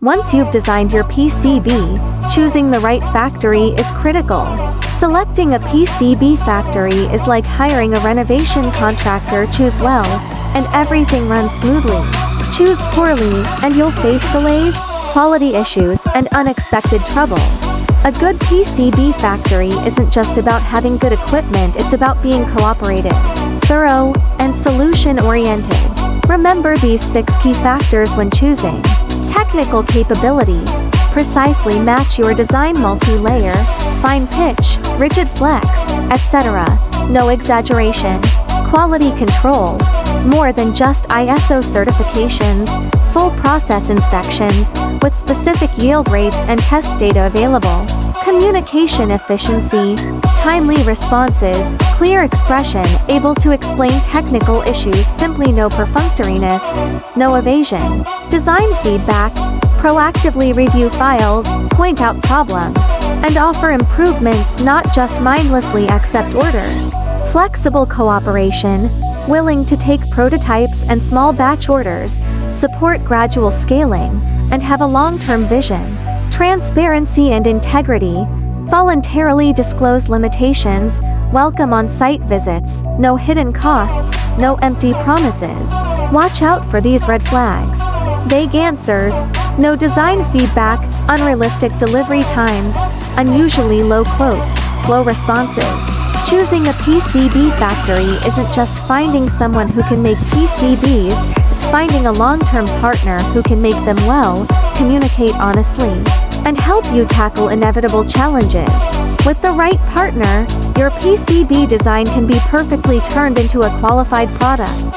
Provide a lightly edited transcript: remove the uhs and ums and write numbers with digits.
Once you've designed your PCB, choosing the right factory is critical. Selecting a PCB factory is like hiring a renovation contractor. Choose well, and everything runs smoothly. Choose poorly, and you'll face delays, quality issues, and unexpected trouble. A good PCB factory isn't just about having good equipment, it's about being cooperative, thorough, and solution-oriented. Remember these 6 key factors when choosing. Technical capability. Precisely match your design. Multi-layer, fine pitch, rigid flex, etc. No exaggeration. Quality control. More than just ISO certifications, full process inspections, with specific yield rates and test data available. Communication efficiency. Timely responses, clear expression, able to explain technical issues simply. No perfunctoriness, no evasion. Design feedback. Proactively review files, point out problems, and offer improvements, not just mindlessly accept orders. Flexible cooperation. Willing to take prototypes and small batch orders, support gradual scaling, and have a long-term vision. Transparency and integrity. Voluntarily disclose limitations, welcome on-site visits, no hidden costs, no empty promises. Watch out for these red flags. Vague answers, no design feedback, unrealistic delivery times, unusually low quotes, slow responses. Choosing a PCB factory isn't just finding someone who can make PCBs, it's finding a long-term partner who can make them well, communicate honestly, and help you tackle inevitable challenges. With the right partner, your PCB design can be perfectly turned into a qualified product.